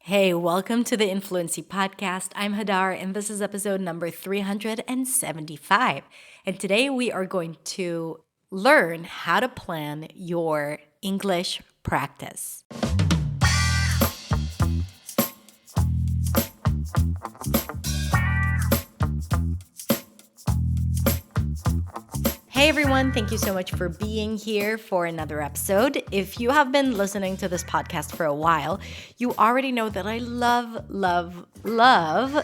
Hey, welcome to the Influency Podcast. I'm Hadar, and this is episode number 375. And today we are going to learn how to plan your English practice. Hey everyone, thank you so much for being here for another episode. If you have been listening to this podcast for a while, you already know that I love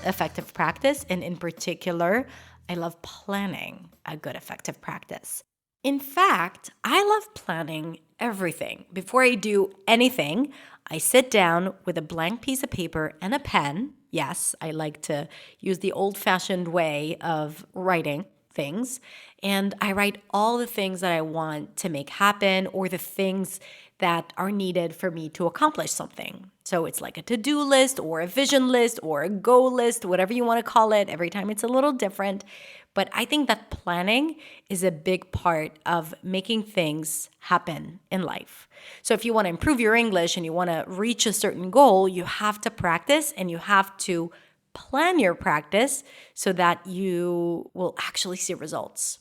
effective practice, and in particular, I love planning a good effective practice. In fact, I love planning everything. Before I do anything, I sit down with a blank piece of paper and a pen. Yes, I like to use the old-fashioned way of writing things, and I write all the things that I want to make happen or the things that are needed for me to accomplish something. So it's like a to-do list or a vision list or a goal list, whatever you want to call it. Every time it's a little different. But I think that planning is a big part of making things happen in life. So if you want to improve your English and you want to reach a certain goal, you have to practice and you have to plan your practice so that you will actually see results.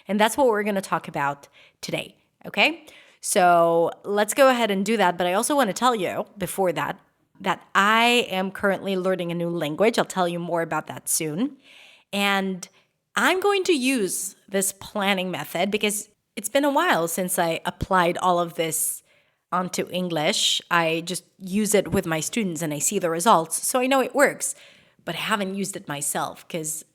And that's what we're going to talk about today, okay? So let's go ahead and do that. But I also want to tell you before that I am currently learning a new language. I'll tell you more about that soon. And I'm going to use this planning method because it's been a while since I applied all of this onto English. I just use it with my students and I see the results. So I know it works. But I haven't used it myself because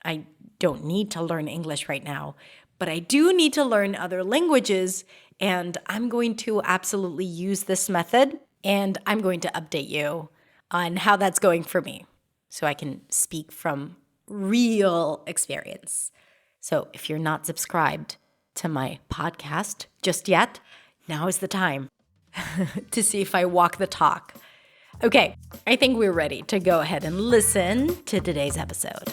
I don't need to learn English right now. But I do need to learn other languages, and I'm going to absolutely use this method, and I'm going to update you on how that's going for me so I can speak from real experience. So if you're not subscribed to my podcast just yet, now is the time to see if I walk the talk. Okay, I think we're ready to go ahead and listen to today's episode.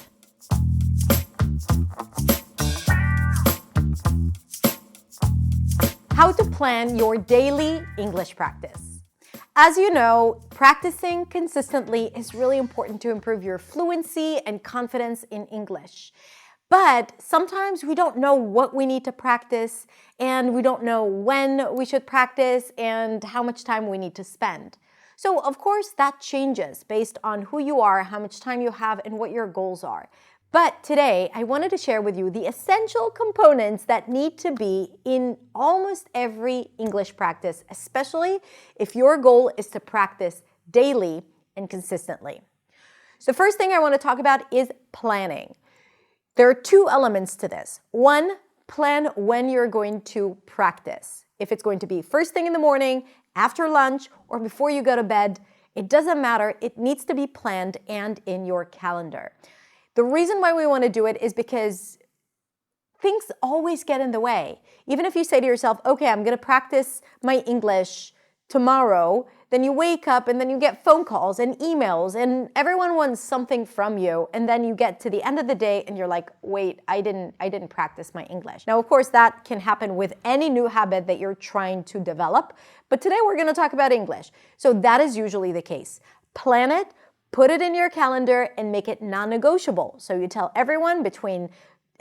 How to plan your daily English practice. As you know, practicing consistently is really important to improve your fluency and confidence in English. But sometimes we don't know what we need to practice, and we don't know when we should practice and how much time we need to spend. So, of course, that changes based on who you are, how much time you have, and what your goals are. But today, I wanted to share with you the essential components that need to be in almost every English practice, especially if your goal is to practice daily and consistently. So, first thing I want to talk about is planning. There are two elements to this. One, plan when you're going to practice. If it's going to be first thing in the morning, after lunch, or before you go to bed, it doesn't matter. It needs to be planned and in your calendar. The reason why we want to do it is because things always get in the way. Even if you say to yourself, okay, I'm going to practice my English tomorrow, then you wake up and then you get phone calls and emails and everyone wants something from you, and then you get to the end of the day and you're like, wait, I didn't practice my English. Now, of course, that can happen with any new habit that you're trying to develop, but today we're going to talk about English. So that is usually the case. Plan it, put it in your calendar, and make it non-negotiable. So you tell everyone between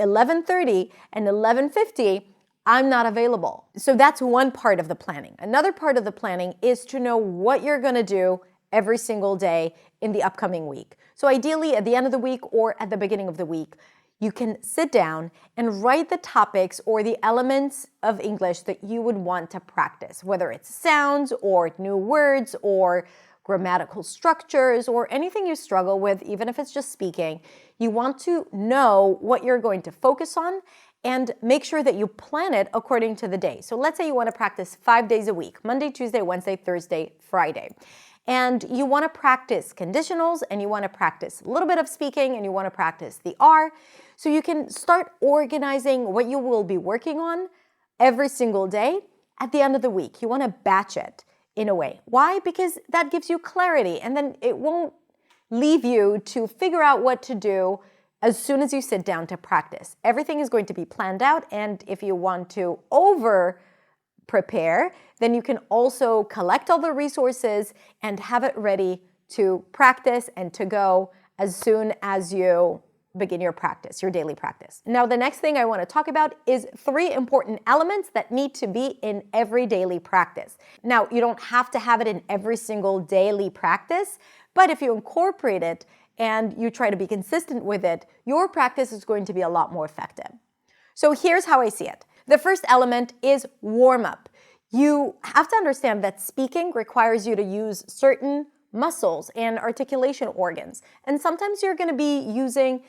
11:30 and 11:50, I'm not available. So that's one part of the planning. Another part of the planning is to know what you're going to do every single day in the upcoming week. So ideally at the end of the week or at the beginning of the week, you can sit down and write the topics or the elements of English that you would want to practice, whether it's sounds or new words or grammatical structures or anything you struggle with, even if it's just speaking. You want to know what you're going to focus on and make sure that you plan it according to the day. So let's say you want to practice 5 days a week, Monday, Tuesday, Wednesday, Thursday, Friday. And you want to practice conditionals and you want to practice a little bit of speaking and you want to practice the R. So you can start organizing what you will be working on every single day at the end of the week. You want to batch it in a way. Why? Because that gives you clarity and then it won't leave you to figure out what to do as soon as you sit down to practice. Everything is going to be planned out, and if you want to over-prepare, then you can also collect all the resources and have it ready to practice and to go as soon as you begin your practice, your daily practice. Now, the next thing I want to talk about is 3 important elements that need to be in every daily practice. Now, you don't have to have it in every single daily practice, but if you incorporate it and you try to be consistent with it, your practice is going to be a lot more effective. So here's how I see it. The first element is warm-up. You have to understand that speaking requires you to use certain muscles and articulation organs. And sometimes you're going to be using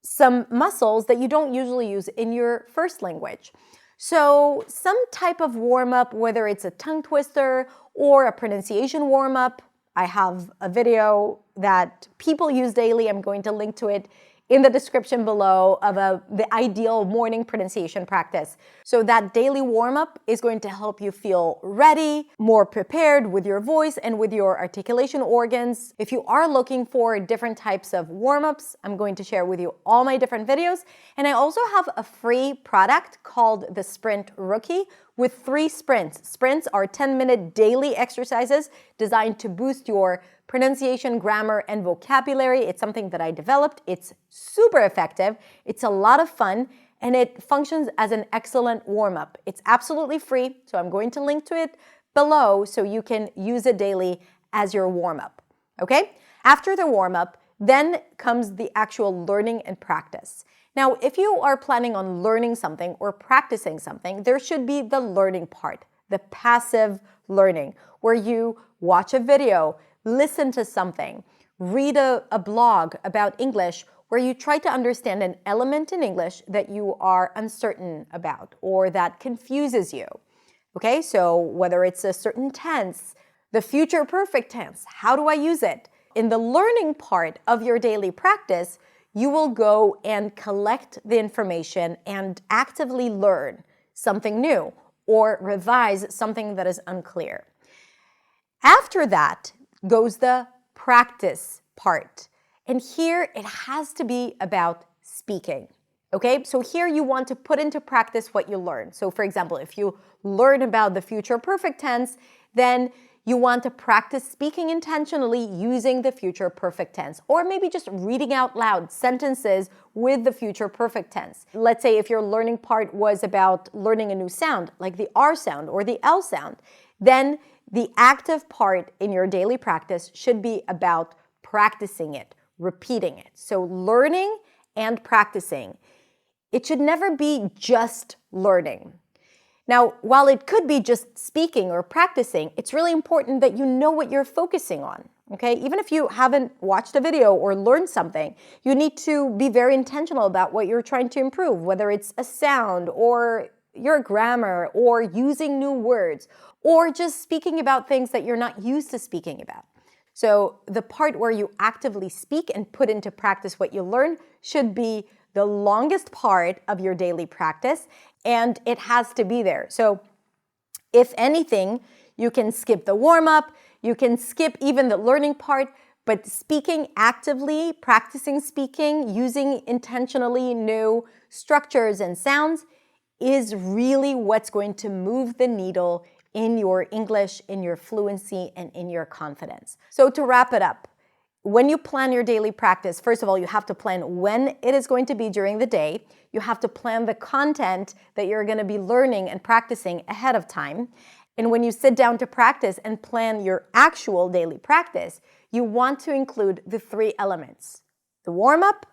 some muscles that you don't usually use in your first language. So some type of warm-up, whether it's a tongue twister or a pronunciation warm-up, I have a video that people use daily. I'm going to link to it in the description below of the ideal morning pronunciation practice. So that daily warm-up is going to help you feel ready, more prepared with your voice and with your articulation organs. If you are looking for different types of warm-ups, I'm going to share with you all my different videos. And I also have a free product called the Sprint Rookie with 3 sprints. Sprints are 10-minute daily exercises designed to boost your pronunciation, grammar, and vocabulary. It's something that I developed. It's super effective. It's a lot of fun, and it functions as an excellent warm-up. It's absolutely free, so I'm going to link to it below so you can use it daily as your warm-up, okay? After the warm-up, then comes the actual learning and practice. Now, if you are planning on learning something or practicing something, there should be the learning part, the passive learning, where you watch a video, listen to something, read a blog about English, where you try to understand an element in English that you are uncertain about or that confuses you. Okay, so whether it's a certain tense, the future perfect tense, how do I use it? In the learning part of your daily practice, you will go and collect the information and actively learn something new or revise something that is unclear. After that goes the practice part. And here it has to be about speaking. Okay, so here you want to put into practice what you learn. So for example, if you learn about the future perfect tense, then you want to practice speaking intentionally using the future perfect tense, or maybe just reading out loud sentences with the future perfect tense. Let's say if your learning part was about learning a new sound, like the R sound or the L sound, then the active part in your daily practice should be about practicing it, repeating it. So learning and practicing. It should never be just learning. Now, while it could be just speaking or practicing, it's really important that you know what you're focusing on, okay? Even if you haven't watched a video or learned something, you need to be very intentional about what you're trying to improve, whether it's a sound or your grammar or using new words or just speaking about things that you're not used to speaking about. So the part where you actively speak and put into practice what you learn should be the longest part of your daily practice, and it has to be there. So if anything, you can skip the warm-up, you can skip even the learning part, but speaking actively, practicing speaking, using intentionally new structures and sounds is really what's going to move the needle in your English, in your fluency, and in your confidence. So to wrap it up, when you plan your daily practice, first of all, you have to plan when it is going to be during the day. You have to plan the content that you're going to be learning and practicing ahead of time. And when you sit down to practice and plan your actual daily practice, you want to include the 3 elements: the warm-up,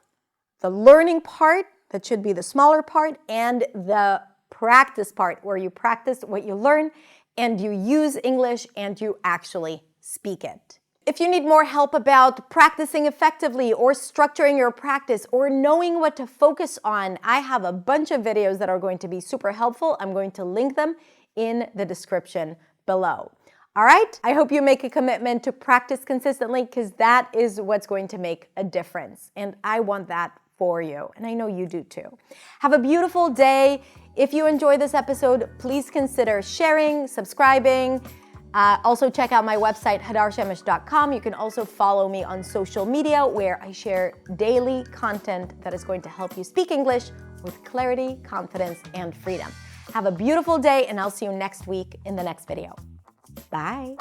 the learning part, that should be the smaller part, and the practice part, where you practice what you learn and you use English and you actually speak it. If you need more help about practicing effectively or structuring your practice or knowing what to focus on, I have a bunch of videos that are going to be super helpful. I'm going to link them in the description below. All right, I hope you make a commitment to practice consistently, because that is what's going to make a difference. And I want that for you, and I know you do too. Have a beautiful day. If you enjoyed this episode, please consider sharing, subscribing. Also check out my website, hadarshamish.com. You can also follow me on social media, where I share daily content that is going to help you speak English with clarity, confidence, and freedom. Have a beautiful day, and I'll see you next week in the next video. Bye.